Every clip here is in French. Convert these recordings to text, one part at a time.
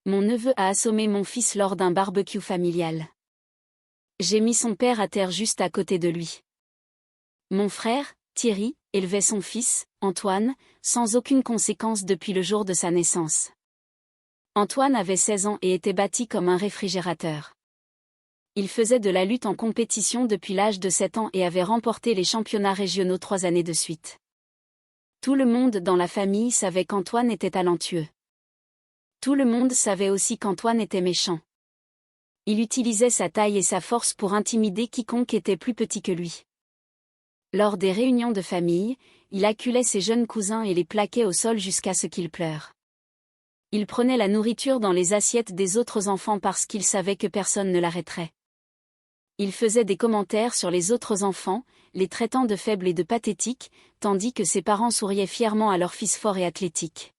Mon neveu a assommé mon fils lors d'un barbecue familial. J'ai mis son père à terre juste à côté de lui. Mon frère, Thierry, élevait son fils, Antoine, sans aucune conséquence depuis le jour de sa naissance. Antoine avait 16 ans et était bâti comme un réfrigérateur. Il faisait de la lutte en compétition depuis l'âge de 7 ans et avait remporté les championnats régionaux 3 années de suite. Tout le monde dans la famille savait qu'Antoine était talentueux. Tout le monde savait aussi qu'Antoine était méchant. Il utilisait sa taille et sa force pour intimider quiconque était plus petit que lui. Lors des réunions de famille, il acculait ses jeunes cousins et les plaquait au sol jusqu'à ce qu'ils pleurent. Il prenait la nourriture dans les assiettes des autres enfants parce qu'il savait que personne ne l'arrêterait. Il faisait des commentaires sur les autres enfants, les traitant de faibles et de pathétiques, tandis que ses parents souriaient fièrement à leur fils fort et athlétique.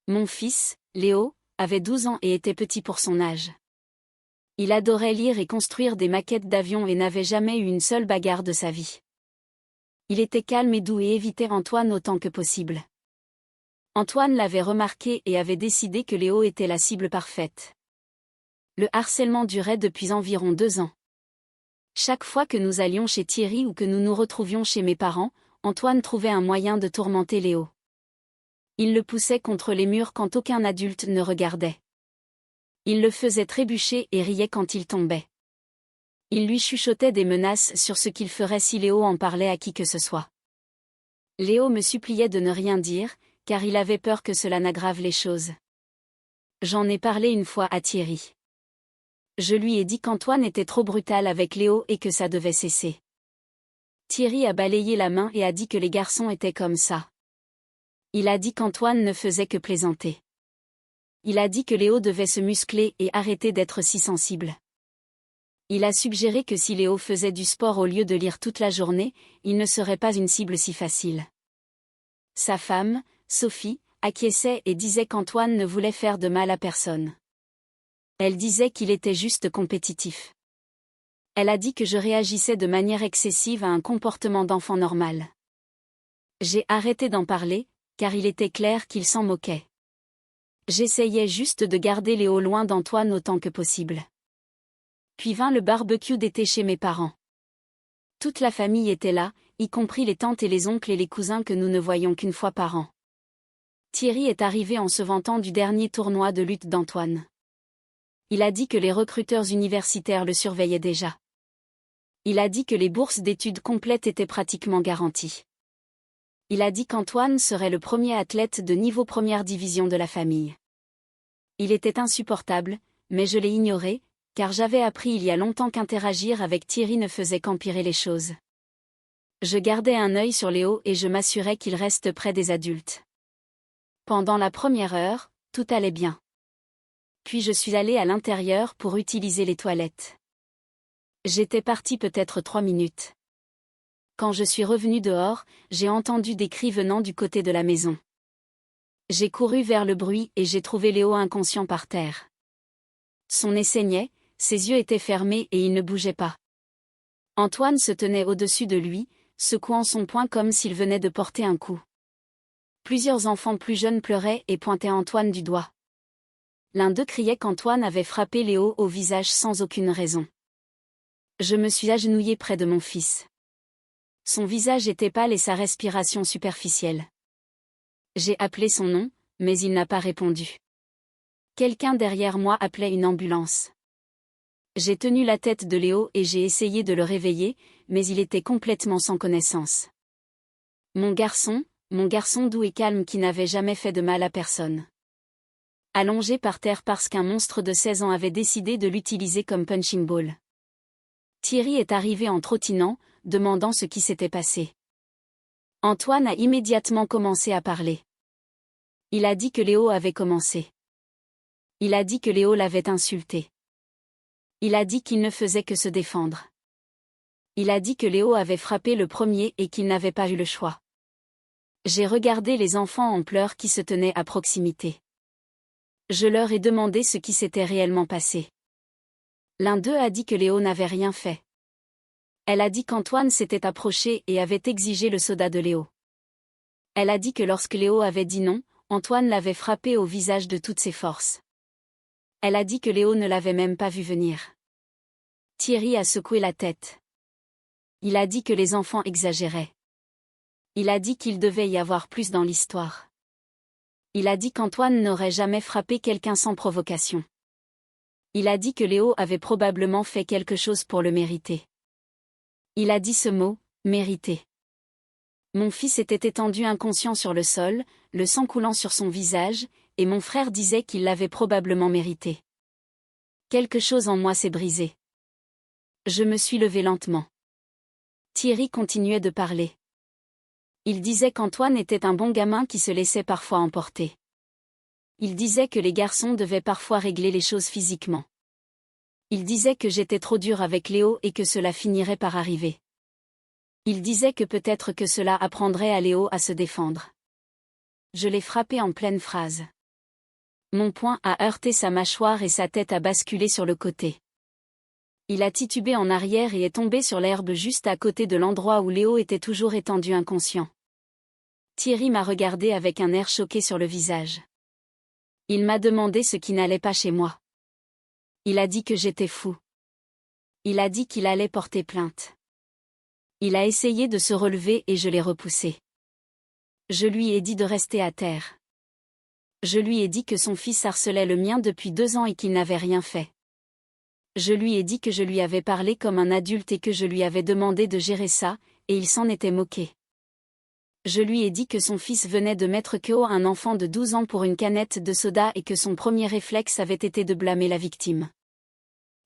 Mon fils, Léo, avait 12 ans et était petit pour son âge. Il adorait lire et construire des maquettes d'avions et n'avait jamais eu une seule bagarre de sa vie. Il était calme et doux et évitait Antoine autant que possible. Antoine l'avait remarqué et avait décidé que Léo était la cible parfaite. Le harcèlement durait depuis environ 2 ans. Chaque fois que nous allions chez Thierry ou que nous nous retrouvions chez mes parents, Antoine trouvait un moyen de tourmenter Léo. Il le poussait contre les murs quand aucun adulte ne regardait. Il le faisait trébucher et riait quand il tombait. Il lui chuchotait des menaces sur ce qu'il ferait si Léo en parlait à qui que ce soit. Léo me suppliait de ne rien dire, car il avait peur que cela n'aggrave les choses. J'en ai parlé une fois à Thierry. Je lui ai dit qu'Antoine était trop brutal avec Léo et que ça devait cesser. Thierry a balayé la main et a dit que les garçons étaient comme ça. Il a dit qu'Antoine ne faisait que plaisanter. Il a dit que Léo devait se muscler et arrêter d'être si sensible. Il a suggéré que si Léo faisait du sport au lieu de lire toute la journée, il ne serait pas une cible si facile. Sa femme, Sophie, acquiesçait et disait qu'Antoine ne voulait faire de mal à personne. Elle disait qu'il était juste compétitif. Elle a dit que je réagissais de manière excessive à un comportement d'enfant normal. J'ai arrêté d'en parler, car il était clair qu'il s'en moquait. J'essayais juste de garder Léo loin d'Antoine autant que possible. Puis vint le barbecue d'été chez mes parents. Toute la famille était là, y compris les tantes et les oncles et les cousins que nous ne voyions qu'une fois par an. Thierry est arrivé en se vantant du dernier tournoi de lutte d'Antoine. Il a dit que les recruteurs universitaires le surveillaient déjà. Il a dit que les bourses d'études complètes étaient pratiquement garanties. Il a dit qu'Antoine serait le premier athlète de niveau première division de la famille. Il était insupportable, mais je l'ai ignoré, car j'avais appris il y a longtemps qu'interagir avec Thierry ne faisait qu'empirer les choses. Je gardais un œil sur Léo et je m'assurais qu'il reste près des adultes. Pendant la première heure, tout allait bien. Puis je suis allée à l'intérieur pour utiliser les toilettes. J'étais partie peut-être 3 minutes. Quand je suis revenue dehors, j'ai entendu des cris venant du côté de la maison. J'ai couru vers le bruit et j'ai trouvé Léo inconscient par terre. Son nez saignait, ses yeux étaient fermés et il ne bougeait pas. Antoine se tenait au-dessus de lui, secouant son poing comme s'il venait de porter un coup. Plusieurs enfants plus jeunes pleuraient et pointaient Antoine du doigt. L'un d'eux criait qu'Antoine avait frappé Léo au visage sans aucune raison. Je me suis agenouillée près de mon fils. Son visage était pâle et sa respiration superficielle. J'ai appelé son nom, mais il n'a pas répondu. Quelqu'un derrière moi appelait une ambulance. J'ai tenu la tête de Léo et j'ai essayé de le réveiller, mais il était complètement sans connaissance. Mon garçon doux et calme qui n'avait jamais fait de mal à personne. Allongé par terre parce qu'un monstre de 16 ans avait décidé de l'utiliser comme punching ball. Thierry est arrivé en trottinant, demandant ce qui s'était passé. Antoine a immédiatement commencé à parler. Il a dit que Léo avait commencé. Il a dit que Léo l'avait insulté. Il a dit qu'il ne faisait que se défendre. Il a dit que Léo avait frappé le premier et qu'il n'avait pas eu le choix. J'ai regardé les enfants en pleurs qui se tenaient à proximité. Je leur ai demandé ce qui s'était réellement passé. L'un d'eux a dit que Léo n'avait rien fait. Elle a dit qu'Antoine s'était approché et avait exigé le soda de Léo. Elle a dit que lorsque Léo avait dit non, Antoine l'avait frappé au visage de toutes ses forces. Elle a dit que Léo ne l'avait même pas vu venir. Thierry a secoué la tête. Il a dit que les enfants exagéraient. Il a dit qu'il devait y avoir plus dans l'histoire. Il a dit qu'Antoine n'aurait jamais frappé quelqu'un sans provocation. Il a dit que Léo avait probablement fait quelque chose pour le mériter. Il a dit ce mot, mériter. Mon fils était étendu inconscient sur le sol, le sang coulant sur son visage, et mon frère disait qu'il l'avait probablement mérité. Quelque chose en moi s'est brisé. Je me suis levé lentement. Thierry continuait de parler. Il disait qu'Antoine était un bon gamin qui se laissait parfois emporter. Il disait que les garçons devaient parfois régler les choses physiquement. Il disait que j'étais trop dur avec Léo et que cela finirait par arriver. Il disait que peut-être que cela apprendrait à Léo à se défendre. Je l'ai frappé en pleine phrase. Mon poing a heurté sa mâchoire et sa tête a basculé sur le côté. Il a titubé en arrière et est tombé sur l'herbe juste à côté de l'endroit où Léo était toujours étendu inconscient. Thierry m'a regardé avec un air choqué sur le visage. Il m'a demandé ce qui n'allait pas chez moi. Il a dit que j'étais fou. Il a dit qu'il allait porter plainte. Il a essayé de se relever et je l'ai repoussé. Je lui ai dit de rester à terre. Je lui ai dit que son fils harcelait le mien depuis 2 ans et qu'il n'avait rien fait. Je lui ai dit que je lui avais parlé comme un adulte et que je lui avais demandé de gérer ça, et il s'en était moqué. Je lui ai dit que son fils venait de mettre KO un enfant de 12 ans pour une canette de soda et que son premier réflexe avait été de blâmer la victime.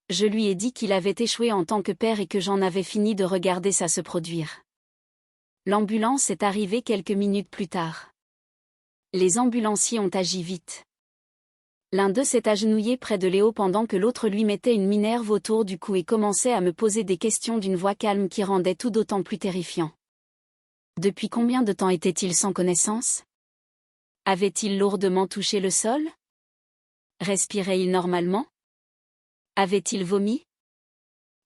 Je lui ai dit qu'il avait échoué en tant que père et que j'en avais fini de regarder ça se produire. L'ambulance est arrivée quelques minutes plus tard. Les ambulanciers ont agi vite. L'un d'eux s'est agenouillé près de Léo pendant que l'autre lui mettait une minerve autour du cou et commençait à me poser des questions d'une voix calme qui rendait tout d'autant plus terrifiant. Depuis combien de temps était-il sans connaissance? Avait-il lourdement touché le sol? Respirait-il normalement? Avait-il vomi?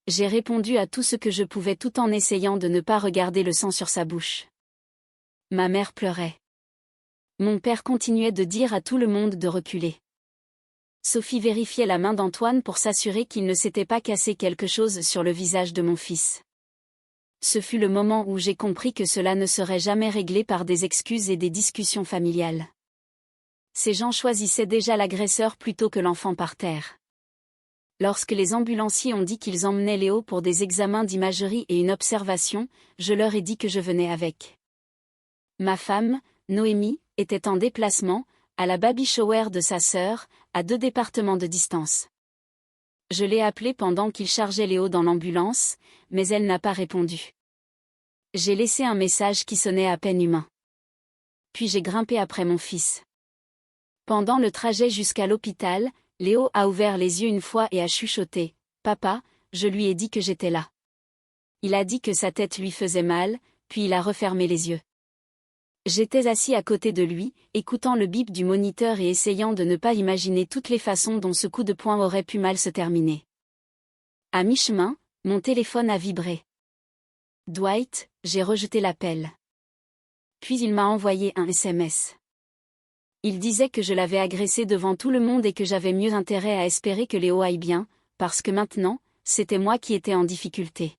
J'ai répondu à tout ce que je pouvais tout en essayant de ne pas regarder le sang sur sa bouche. Ma mère pleurait. Mon père continuait de dire à tout le monde de reculer. Sophie vérifiait la main d'Antoine pour s'assurer qu'il ne s'était pas cassé quelque chose sur le visage de mon fils. Ce fut le moment où j'ai compris que cela ne serait jamais réglé par des excuses et des discussions familiales. Ces gens choisissaient déjà l'agresseur plutôt que l'enfant par terre. Lorsque les ambulanciers ont dit qu'ils emmenaient Léo pour des examens d'imagerie et une observation, je leur ai dit que je venais avec. Ma femme, Noémie, était en déplacement, à la baby shower de sa sœur, à 2 départements de distance. Je l'ai appelée pendant qu'il chargeait Léo dans l'ambulance, mais elle n'a pas répondu. J'ai laissé un message qui sonnait à peine humain. Puis j'ai grimpé après mon fils. Pendant le trajet jusqu'à l'hôpital, Léo a ouvert les yeux une fois et a chuchoté « Papa », je lui ai dit que j'étais là. Il a dit que sa tête lui faisait mal, puis il a refermé les yeux. J'étais assis à côté de lui, écoutant le bip du moniteur et essayant de ne pas imaginer toutes les façons dont ce coup de poing aurait pu mal se terminer. À mi-chemin, mon téléphone a vibré. Dwight, j'ai rejeté l'appel. Puis il m'a envoyé un SMS. Il disait que je l'avais agressé devant tout le monde et que j'avais mieux intérêt à espérer que Léo aille bien, parce que maintenant, c'était moi qui étais en difficulté.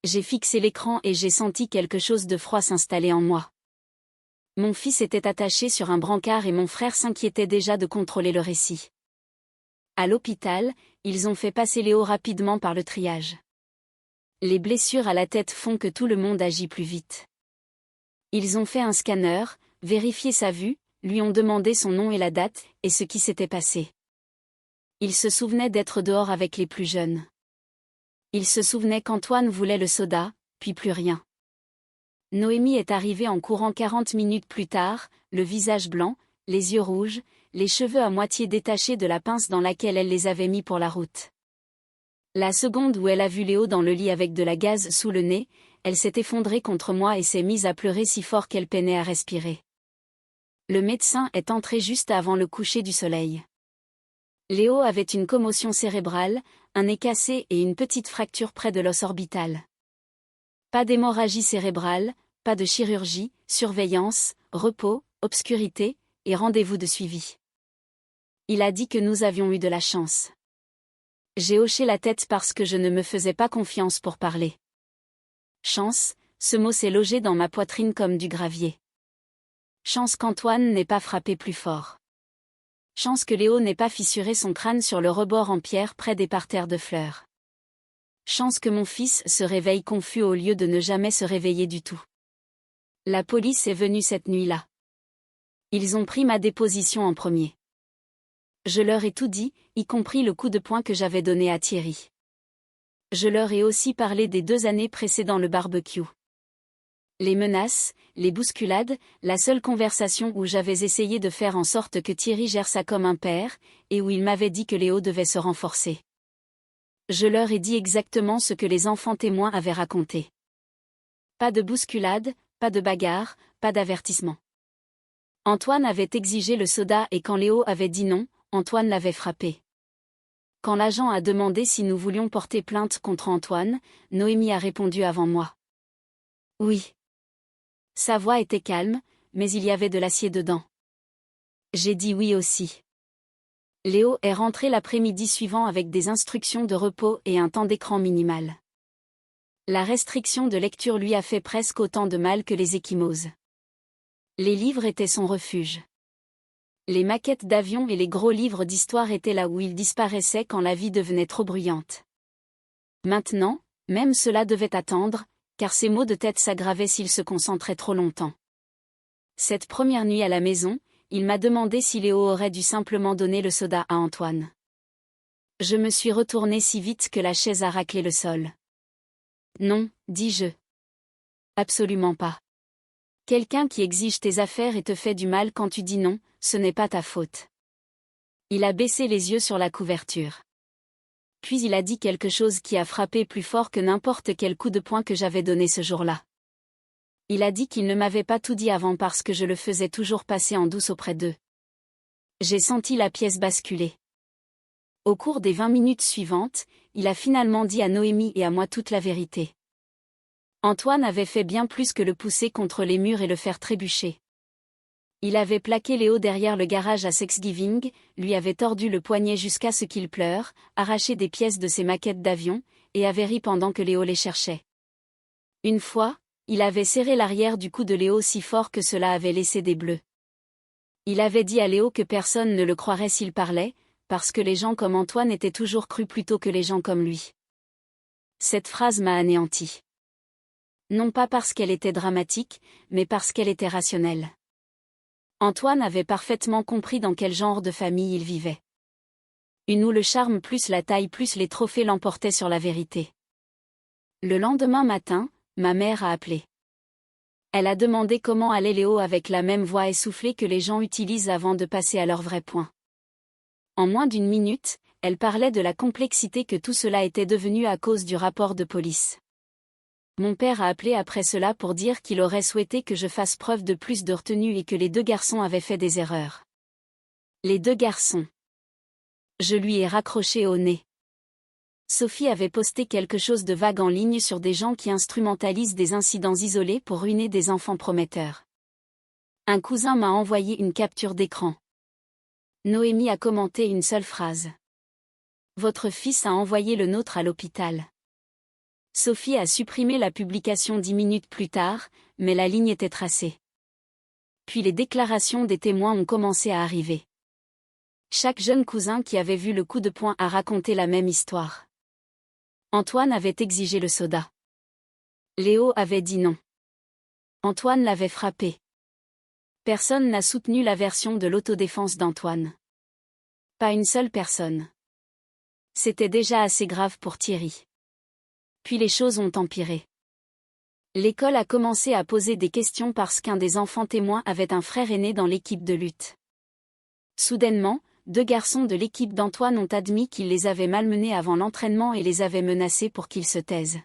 J'ai fixé l'écran et j'ai senti quelque chose de froid s'installer en moi. Mon fils était attaché sur un brancard et mon frère s'inquiétait déjà de contrôler le récit. À l'hôpital, ils ont fait passer Léo rapidement par le triage. Les blessures à la tête font que tout le monde agit plus vite. Ils ont fait un scanner, vérifié sa vue, lui ont demandé son nom et la date, et ce qui s'était passé. Il se souvenait d'être dehors avec les plus jeunes. Il se souvenait qu'Antoine voulait le soda, puis plus rien. Noémie est arrivée en courant 40 minutes plus tard, le visage blanc, les yeux rouges, les cheveux à moitié détachés de la pince dans laquelle elle les avait mis pour la route. La seconde où elle a vu Léo dans le lit avec de la gaz sous le nez, elle s'est effondrée contre moi et s'est mise à pleurer si fort qu'elle peinait à respirer. Le médecin est entré juste avant le coucher du soleil. Léo avait une commotion cérébrale, un nez cassé et une petite fracture près de l'os orbital. Pas d'hémorragie cérébrale, pas de chirurgie, surveillance, repos, obscurité, et rendez-vous de suivi. Il a dit que nous avions eu de la chance. J'ai hoché la tête parce que je ne me faisais pas confiance pour parler. Chance, ce mot s'est logé dans ma poitrine comme du gravier. Chance qu'Antoine n'ait pas frappé plus fort. Chance que Léo n'ait pas fissuré son crâne sur le rebord en pierre près des parterres de fleurs. Chance que mon fils se réveille confus au lieu de ne jamais se réveiller du tout. La police est venue cette nuit-là. Ils ont pris ma déposition en premier. Je leur ai tout dit, y compris le coup de poing que j'avais donné à Thierry. Je leur ai aussi parlé des 2 années précédant le barbecue. Les menaces, les bousculades, la seule conversation où j'avais essayé de faire en sorte que Thierry gère ça comme un père, et où il m'avait dit que Léo devait se renforcer. Je leur ai dit exactement ce que les enfants témoins avaient raconté. Pas de bousculade, pas de bagarre, pas d'avertissement. Antoine avait exigé le soda et quand Léo avait dit non, Antoine l'avait frappé. Quand l'agent a demandé si nous voulions porter plainte contre Antoine, Noémie a répondu avant moi. Oui. Sa voix était calme, mais il y avait de l'acier dedans. J'ai dit oui aussi. Léo est rentré l'après-midi suivant avec des instructions de repos et un temps d'écran minimal. La restriction de lecture lui a fait presque autant de mal que les ecchymoses. Les livres étaient son refuge. Les maquettes d'avions et les gros livres d'histoire étaient là où il disparaissait quand la vie devenait trop bruyante. Maintenant, même cela devait attendre, car ses maux de tête s'aggravaient s'il se concentrait trop longtemps. Cette première nuit à la maison, il m'a demandé si Léo aurait dû simplement donner le soda à Antoine. Je me suis retournée si vite que la chaise a raclé le sol. Non, dis-je. Absolument pas. Quelqu'un qui exige tes affaires et te fait du mal quand tu dis non, ce n'est pas ta faute. Il a baissé les yeux sur la couverture. Puis il a dit quelque chose qui a frappé plus fort que n'importe quel coup de poing que j'avais donné ce jour-là. Il a dit qu'il ne m'avait pas tout dit avant parce que je le faisais toujours passer en douce auprès d'eux. J'ai senti la pièce basculer. Au cours des 20 minutes suivantes, il a finalement dit à Noémie et à moi toute la vérité. Antoine avait fait bien plus que le pousser contre les murs et le faire trébucher. Il avait plaqué Léo derrière le garage à Thanksgiving, lui avait tordu le poignet jusqu'à ce qu'il pleure, arraché des pièces de ses maquettes d'avion, et avait ri pendant que Léo les cherchait. Une fois, il avait serré l'arrière du cou de Léo si fort que cela avait laissé des bleus. Il avait dit à Léo que personne ne le croirait s'il parlait, parce que les gens comme Antoine étaient toujours crus plutôt que les gens comme lui. Cette phrase m'a anéanti. Non pas parce qu'elle était dramatique, mais parce qu'elle était rationnelle. Antoine avait parfaitement compris dans quel genre de famille il vivait. Une où le charme plus la taille plus les trophées l'emportaient sur la vérité. Le lendemain matin, ma mère a appelé. Elle a demandé comment allait Léo avec la même voix essoufflée que les gens utilisent avant de passer à leur vrai point. En moins d'1 minute, elle parlait de la complexité que tout cela était devenu à cause du rapport de police. Mon père a appelé après cela pour dire qu'il aurait souhaité que je fasse preuve de plus de retenue et que les 2 garçons avaient fait des erreurs. Les 2 garçons. Je lui ai raccroché au nez. Sophie avait posté quelque chose de vague en ligne sur des gens qui instrumentalisent des incidents isolés pour ruiner des enfants prometteurs. Un cousin m'a envoyé une capture d'écran. Noémie a commenté une seule phrase. Votre fils a envoyé le nôtre à l'hôpital. Sophie a supprimé la publication 10 minutes plus tard, mais la ligne était tracée. Puis les déclarations des témoins ont commencé à arriver. Chaque jeune cousin qui avait vu le coup de poing a raconté la même histoire. Antoine avait exigé le soda. Léo avait dit non. Antoine l'avait frappé. Personne n'a soutenu la version de l'autodéfense d'Antoine. Pas une seule personne. C'était déjà assez grave pour Thierry. Puis les choses ont empiré. L'école a commencé à poser des questions parce qu'un des enfants témoins avait un frère aîné dans l'équipe de lutte. Soudainement, 2 garçons de l'équipe d'Antoine ont admis qu'ils les avaient malmenés avant l'entraînement et les avaient menacés pour qu'ils se taisent.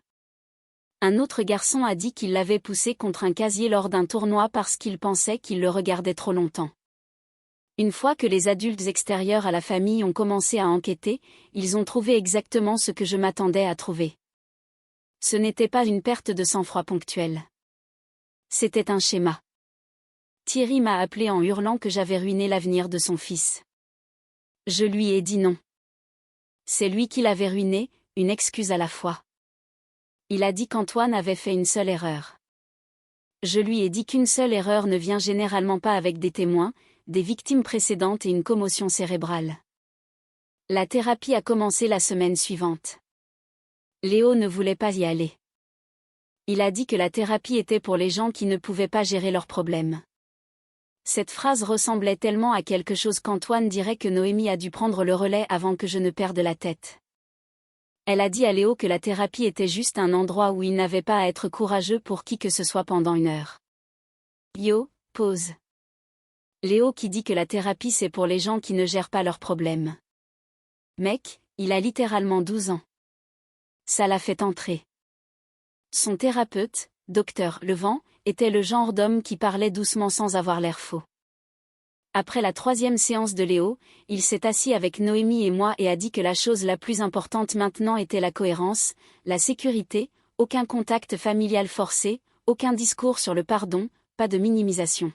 Un autre garçon a dit qu'il l'avait poussé contre un casier lors d'un tournoi parce qu'il pensait qu'il le regardait trop longtemps. Une fois que les adultes extérieurs à la famille ont commencé à enquêter, ils ont trouvé exactement ce que je m'attendais à trouver. Ce n'était pas une perte de sang-froid ponctuelle. C'était un schéma. Thierry m'a appelé en hurlant que j'avais ruiné l'avenir de son fils. Je lui ai dit non. C'est lui qui l'avait ruiné, une excuse à la fois. Il a dit qu'Antoine avait fait une seule erreur. Je lui ai dit qu'une seule erreur ne vient généralement pas avec des témoins, des victimes précédentes et une commotion cérébrale. La thérapie a commencé la semaine suivante. Léo ne voulait pas y aller. Il a dit que la thérapie était pour les gens qui ne pouvaient pas gérer leurs problèmes. Cette phrase ressemblait tellement à quelque chose qu'Antoine dirait que Noémie a dû prendre le relais avant que je ne perde la tête. Elle a dit à Léo que la thérapie était juste un endroit où il n'avait pas à être courageux pour qui que ce soit pendant 1 heure. Yo, pause. Léo qui dit que la thérapie c'est pour les gens qui ne gèrent pas leurs problèmes. Mec, il a littéralement 12 ans. Ça l'a fait entrer. Son thérapeute, Docteur Levent, était le genre d'homme qui parlait doucement sans avoir l'air faux. Après la 3e séance de Léo, il s'est assis avec Noémie et moi et a dit que la chose la plus importante maintenant était la cohérence, la sécurité, aucun contact familial forcé, aucun discours sur le pardon, pas de minimisation.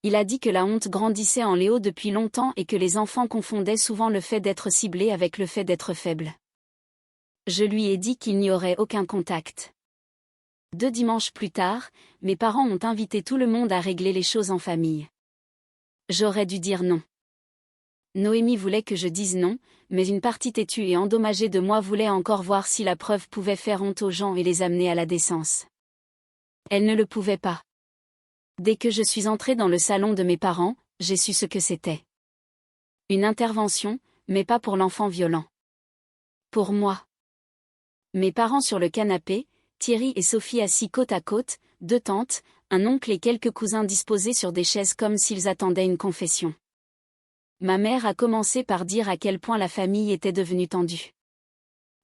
Il a dit que la honte grandissait en Léo depuis longtemps et que les enfants confondaient souvent le fait d'être ciblés avec le fait d'être faibles. Je lui ai dit qu'il n'y aurait aucun contact. 2 dimanches plus tard, mes parents ont invité tout le monde à régler les choses en famille. J'aurais dû dire non. Noémie voulait que je dise non, mais une partie têtue et endommagée de moi voulait encore voir si la preuve pouvait faire honte aux gens et les amener à la décence. Elle ne le pouvait pas. Dès que je suis entrée dans le salon de mes parents, j'ai su ce que c'était. Une intervention, mais pas pour l'enfant violent. Pour moi. Mes parents sur le canapé, Thierry et Sophie assis côte à côte, 2 tantes, un oncle et quelques cousins disposés sur des chaises comme s'ils attendaient une confession. Ma mère a commencé par dire à quel point la famille était devenue tendue.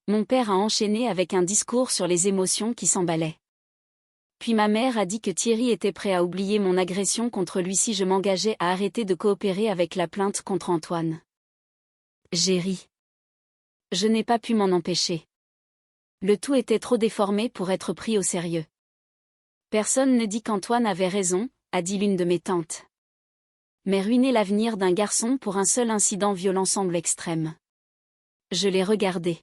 Mon père a enchaîné avec un discours sur les émotions qui s'emballaient. Puis ma mère a dit que Thierry était prêt à oublier mon agression contre lui si je m'engageais à arrêter de coopérer avec la plainte contre Antoine. J'ai ri. Je n'ai pas pu m'en empêcher. Le tout était trop déformé pour être pris au sérieux. Personne ne dit qu'Antoine avait raison, a dit l'une de mes tantes. Mais ruiner l'avenir d'un garçon pour un seul incident violent semble extrême. Je l'ai regardé.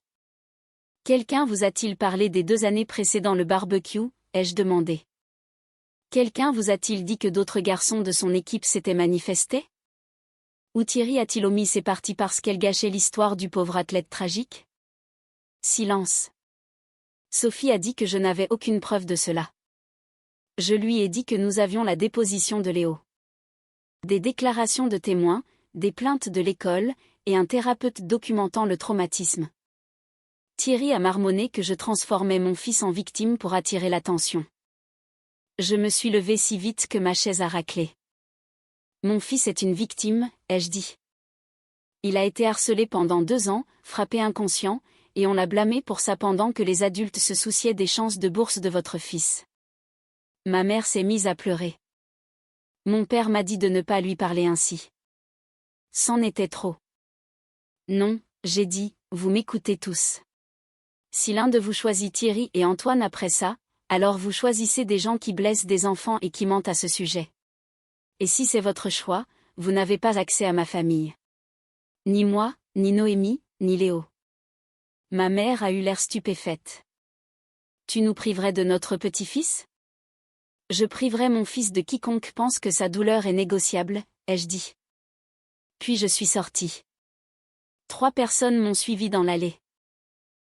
Quelqu'un vous a-t-il parlé des 2 années précédant le barbecue, ai-je demandé. Quelqu'un vous a-t-il dit que d'autres garçons de son équipe s'étaient manifestés? Ou Thierry a-t-il omis ses parties parce qu'elle gâchait l'histoire du pauvre athlète tragique? Silence. Sophie a dit que je n'avais aucune preuve de cela. Je lui ai dit que nous avions la déposition de Léo. Des déclarations de témoins, des plaintes de l'école, et un thérapeute documentant le traumatisme. Thierry a marmonné que je transformais mon fils en victime pour attirer l'attention. Je me suis levée si vite que ma chaise a raclé. Mon fils est une victime, ai-je dit. Il a été harcelé pendant 2 ans, frappé inconscient, et on l'a blâmé pour ça pendant que les adultes se souciaient des chances de bourse de votre fils. Ma mère s'est mise à pleurer. Mon père m'a dit de ne pas lui parler ainsi. C'en était trop. Non, j'ai dit, vous m'écoutez tous. Si l'un de vous choisit Thierry et Antoine après ça, alors vous choisissez des gens qui blessent des enfants et qui mentent à ce sujet. Et si c'est votre choix, vous n'avez pas accès à ma famille. Ni moi, ni Noémie, ni Léo. Ma mère a eu l'air stupéfaite. Tu nous priverais de notre petit-fils? Je priverais mon fils de quiconque pense que sa douleur est négociable, ai-je dit. Puis je suis sortie. 3 personnes m'ont suivi dans l'allée.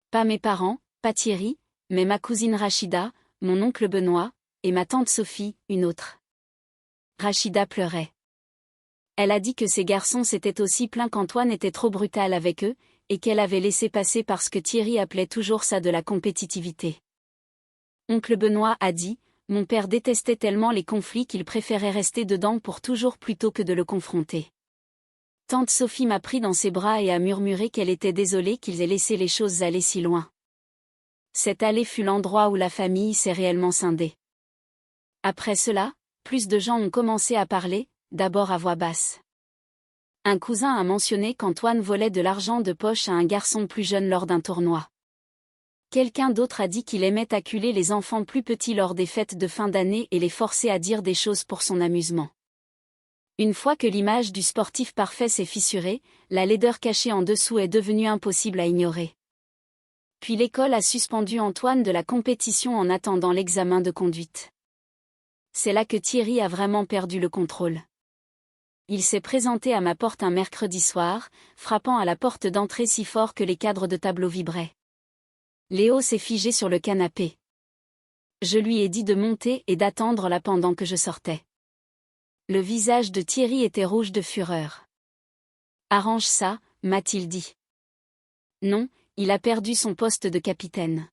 Pas mes parents, pas Thierry, mais ma cousine Rachida, mon oncle Benoît, et ma tante Sophie, une autre. Rachida pleurait. Elle a dit que ces garçons s'étaient aussi plaints qu'Antoine était trop brutal avec eux, et qu'elle avait laissé passer parce que Thierry appelait toujours ça de la compétitivité. Oncle Benoît a dit, mon père détestait tellement les conflits qu'il préférait rester dedans pour toujours plutôt que de le confronter. Tante Sophie m'a pris dans ses bras et a murmuré qu'elle était désolée qu'ils aient laissé les choses aller si loin. Cette allée fut l'endroit où la famille s'est réellement scindée. Après cela, plus de gens ont commencé à parler, d'abord à voix basse. Un cousin a mentionné qu'Antoine volait de l'argent de poche à un garçon plus jeune lors d'un tournoi. Quelqu'un d'autre a dit qu'il aimait acculer les enfants plus petits lors des fêtes de fin d'année et les forcer à dire des choses pour son amusement. Une fois que l'image du sportif parfait s'est fissurée, la laideur cachée en dessous est devenue impossible à ignorer. Puis l'école a suspendu Antoine de la compétition en attendant l'examen de conduite. C'est là que Thierry a vraiment perdu le contrôle. Il s'est présenté à ma porte un mercredi soir, frappant à la porte d'entrée si fort que les cadres de tableau vibraient. Léo s'est figé sur le canapé. Je lui ai dit de monter et d'attendre là pendant que je sortais. Le visage de Thierry était rouge de fureur. « Arrange ça », m'a-t-il dit. Non, il a perdu son poste de capitaine.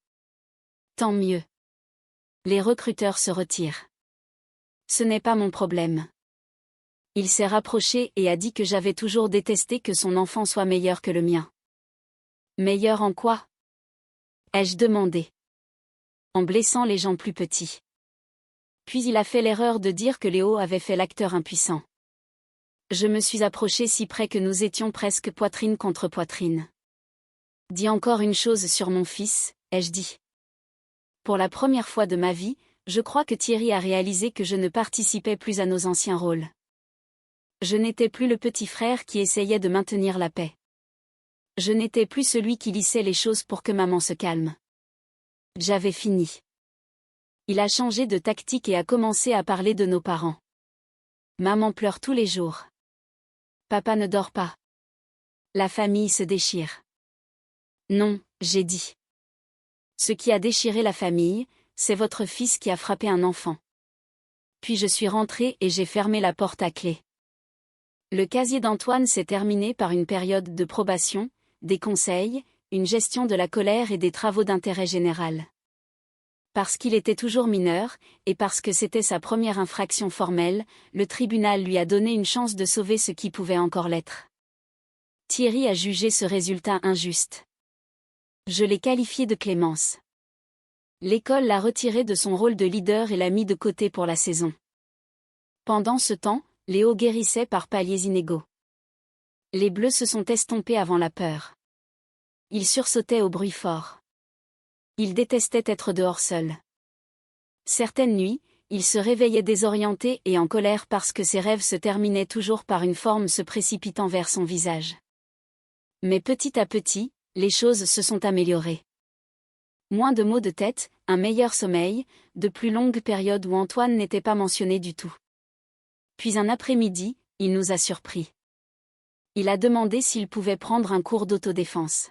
Tant mieux. Les recruteurs se retirent. Ce n'est pas mon problème. Il s'est rapproché et a dit que j'avais toujours détesté que son enfant soit meilleur que le mien. Meilleur en quoi ? Ai-je demandé. En blessant les gens plus petits. Puis il a fait l'erreur de dire que Léo avait fait l'acteur impuissant. Je me suis approché si près que nous étions presque poitrine contre poitrine. Dis encore une chose sur mon fils, ai-je dit. Pour la première fois de ma vie, je crois que Thierry a réalisé que je ne participais plus à nos anciens rôles. Je n'étais plus le petit frère qui essayait de maintenir la paix. Je n'étais plus celui qui lissait les choses pour que maman se calme. J'avais fini. Il a changé de tactique et a commencé à parler de nos parents. Maman pleure tous les jours. Papa ne dort pas. La famille se déchire. Non, j'ai dit. Ce qui a déchiré la famille, c'est votre fils qui a frappé un enfant. Puis je suis rentrée et j'ai fermé la porte à clé. Le casier d'Antoine s'est terminé par une période de probation, des conseils, une gestion de la colère et des travaux d'intérêt général. Parce qu'il était toujours mineur, et parce que c'était sa première infraction formelle, le tribunal lui a donné une chance de sauver ce qui pouvait encore l'être. Thierry a jugé ce résultat injuste. Je l'ai qualifié de clémence. L'école l'a retiré de son rôle de leader et l'a mis de côté pour la saison. Pendant ce temps, Léo guérissait par paliers inégaux. Les bleus se sont estompés avant la peur. Il sursautait au bruit fort. Il détestait être dehors seul. Certaines nuits, il se réveillait désorienté et en colère parce que ses rêves se terminaient toujours par une forme se précipitant vers son visage. Mais petit à petit, les choses se sont améliorées. Moins de maux de tête, un meilleur sommeil, de plus longues périodes où Antoine n'était pas mentionné du tout. Puis un après-midi, il nous a surpris. Il a demandé s'il pouvait prendre un cours d'autodéfense.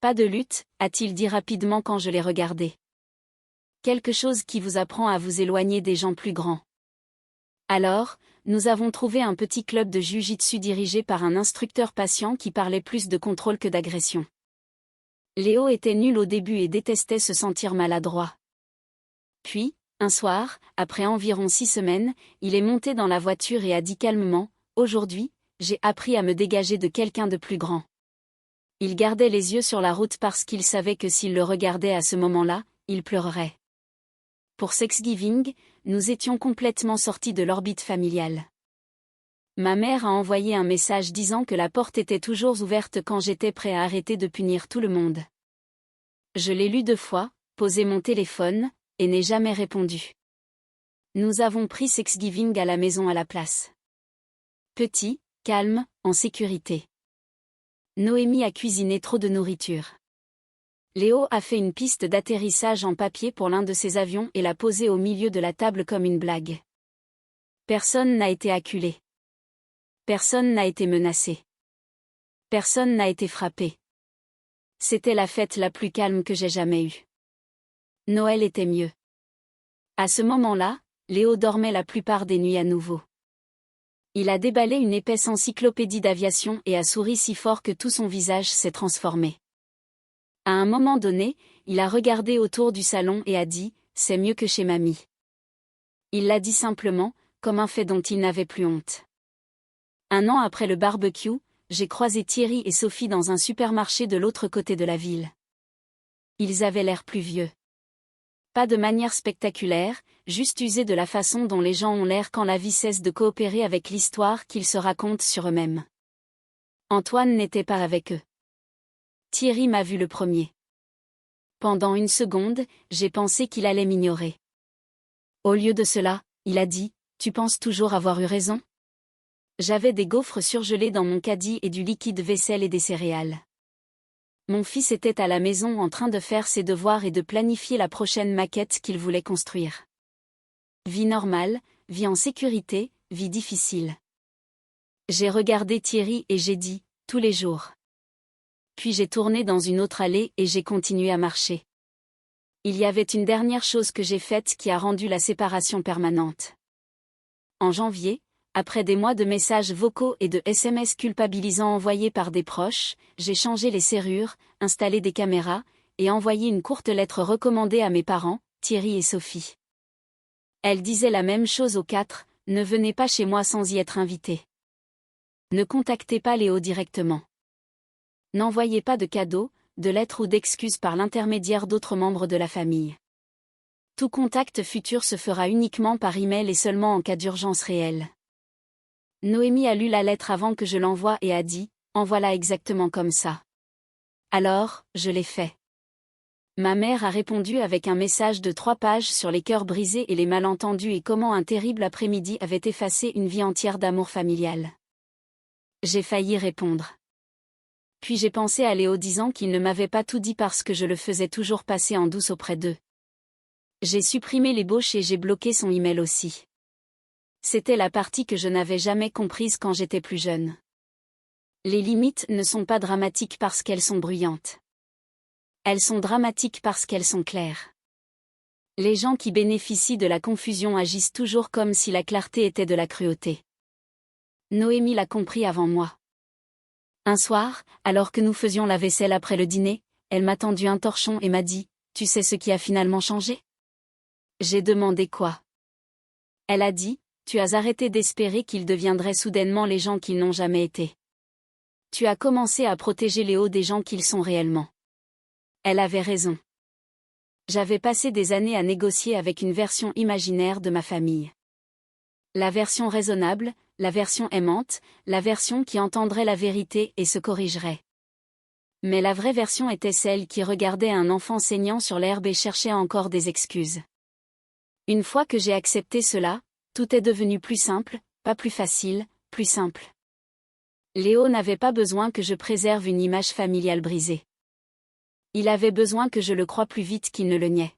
Pas de lutte, a-t-il dit rapidement quand je l'ai regardé. Quelque chose qui vous apprend à vous éloigner des gens plus grands. Alors, nous avons trouvé un petit club de jiu-jitsu dirigé par un instructeur patient qui parlait plus de contrôle que d'agression. Léo était nul au début et détestait se sentir maladroit. Puis, un soir, après environ 6 semaines, il est monté dans la voiture et a dit calmement, « Aujourd'hui, j'ai appris à me dégager de quelqu'un de plus grand. » Il gardait les yeux sur la route parce qu'il savait que s'il le regardait à ce moment-là, il pleurerait. Pour Thanksgiving, nous étions complètement sortis de l'orbite familiale. Ma mère a envoyé un message disant que la porte était toujours ouverte quand j'étais prêt à arrêter de punir tout le monde. Je l'ai lu 2 fois, posé mon téléphone, et n'ai jamais répondu. Nous avons pris Thanksgiving à la maison à la place. Petit, calme, en sécurité. Noémie a cuisiné trop de nourriture. Léo a fait une piste d'atterrissage en papier pour l'un de ses avions et l'a posée au milieu de la table comme une blague. Personne n'a été acculé. Personne n'a été menacé. Personne n'a été frappé. C'était la fête la plus calme que j'ai jamais eue. Noël était mieux. À ce moment-là, Léo dormait la plupart des nuits à nouveau. Il a déballé une épaisse encyclopédie d'aviation et a souri si fort que tout son visage s'est transformé. À un moment donné, il a regardé autour du salon et a dit « C'est mieux que chez mamie ». Il l'a dit simplement, comme un fait dont il n'avait plus honte. 1 an après le barbecue, j'ai croisé Thierry et Sophie dans un supermarché de l'autre côté de la ville. Ils avaient l'air plus vieux. Pas de manière spectaculaire, juste usés de la façon dont les gens ont l'air quand la vie cesse de coopérer avec l'histoire qu'ils se racontent sur eux-mêmes. Antoine n'était pas avec eux. Thierry m'a vu le premier. Pendant 1 seconde, j'ai pensé qu'il allait m'ignorer. Au lieu de cela, il a dit « Tu penses toujours avoir eu raison ? J'avais des gaufres surgelés dans mon caddie et du liquide vaisselle et des céréales. Mon fils était à la maison en train de faire ses devoirs et de planifier la prochaine maquette qu'il voulait construire. Vie normale, vie en sécurité, vie difficile. J'ai regardé Thierry et j'ai dit, tous les jours. Puis j'ai tourné dans une autre allée et j'ai continué à marcher. Il y avait une dernière chose que j'ai faite qui a rendu la séparation permanente. En janvier, après des mois de messages vocaux et de SMS culpabilisants envoyés par des proches, j'ai changé les serrures, installé des caméras, et envoyé une courte lettre recommandée à mes parents, Thierry et Sophie. Elle disait la même chose aux 4, ne venez pas chez moi sans y être invité. Ne contactez pas Léo directement. N'envoyez pas de cadeaux, de lettres ou d'excuses par l'intermédiaire d'autres membres de la famille. Tout contact futur se fera uniquement par email et seulement en cas d'urgence réelle. Noémie a lu la lettre avant que je l'envoie et a dit, en voilà exactement comme ça. Alors, je l'ai fait. Ma mère a répondu avec un message de 3 pages sur les cœurs brisés et les malentendus et comment un terrible après-midi avait effacé une vie entière d'amour familial. J'ai failli répondre. Puis j'ai pensé à Léo disant qu'il ne m'avait pas tout dit parce que je le faisais toujours passer en douce auprès d'eux. J'ai supprimé l'ébauche et j'ai bloqué son email aussi. C'était la partie que je n'avais jamais comprise quand j'étais plus jeune. Les limites ne sont pas dramatiques parce qu'elles sont bruyantes. Elles sont dramatiques parce qu'elles sont claires. Les gens qui bénéficient de la confusion agissent toujours comme si la clarté était de la cruauté. Noémie l'a compris avant moi. Un soir, alors que nous faisions la vaisselle après le dîner, elle m'a tendu un torchon et m'a dit « Tu sais ce qui a finalement changé ?» J'ai demandé quoi. Elle a dit « Tu as arrêté d'espérer qu'ils deviendraient soudainement les gens qu'ils n'ont jamais été. Tu as commencé à protéger Léo des gens qu'ils sont réellement. » Elle avait raison. J'avais passé des années à négocier avec une version imaginaire de ma famille. La version raisonnable, la version aimante, la version qui entendrait la vérité et se corrigerait. Mais la vraie version était celle qui regardait un enfant saignant sur l'herbe et cherchait encore des excuses. Une fois que j'ai accepté cela, tout est devenu plus simple, pas plus facile, plus simple. Léo n'avait pas besoin que je préserve une image familiale brisée. Il avait besoin que je le croie plus vite qu'il ne le niait.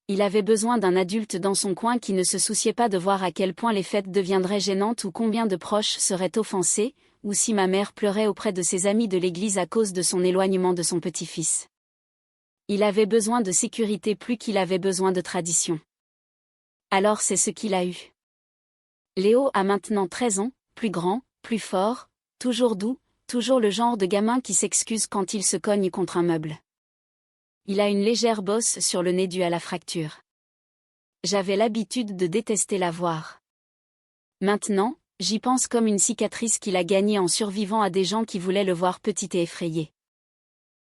Il avait besoin d'un adulte dans son coin qui ne se souciait pas de voir à quel point les fêtes deviendraient gênantes ou combien de proches seraient offensés, ou si ma mère pleurait auprès de ses amis de l'église à cause de son éloignement de son petit-fils. Il avait besoin de sécurité plus qu'il avait besoin de tradition. Alors c'est ce qu'il a eu. Léo a maintenant 13 ans, plus grand, plus fort, toujours doux, toujours le genre de gamin qui s'excuse quand il se cogne contre un meuble. Il a une légère bosse sur le nez due à la fracture. J'avais l'habitude de détester la voir. Maintenant, j'y pense comme une cicatrice qu'il a gagnée en survivant à des gens qui voulaient le voir petit et effrayé.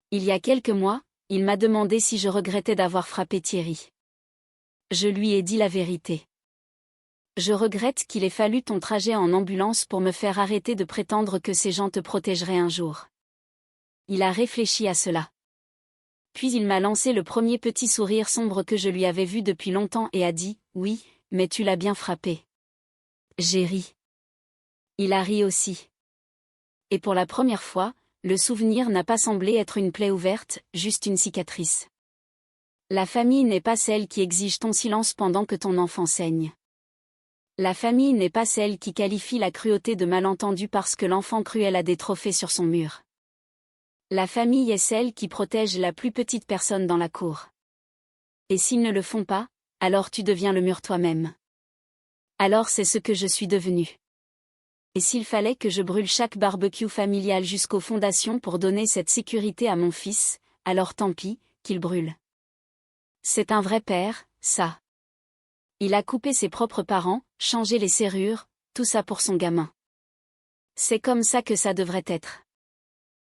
Il y a quelques mois, il m'a demandé si je regrettais d'avoir frappé Thierry. Je lui ai dit la vérité. Je regrette qu'il ait fallu ton trajet en ambulance pour me faire arrêter de prétendre que ces gens te protégeraient un jour. Il a réfléchi à cela. Puis il m'a lancé le premier petit sourire sombre que je lui avais vu depuis longtemps et a dit « Oui, mais tu l'as bien frappé. » J'ai ri. Il a ri aussi. Et pour la première fois, le souvenir n'a pas semblé être une plaie ouverte, juste une cicatrice. La famille n'est pas celle qui exige ton silence pendant que ton enfant saigne. La famille n'est pas celle qui qualifie la cruauté de malentendu parce que l'enfant cruel a des trophées sur son mur. La famille est celle qui protège la plus petite personne dans la cour. Et s'ils ne le font pas, alors tu deviens le mur toi-même. Alors c'est ce que je suis devenu. Et s'il fallait que je brûle chaque barbecue familial jusqu'aux fondations pour donner cette sécurité à mon fils, alors tant pis, qu'il brûle. C'est un vrai père, ça. Il a coupé ses propres parents, changé les serrures, tout ça pour son gamin. C'est comme ça que ça devrait être.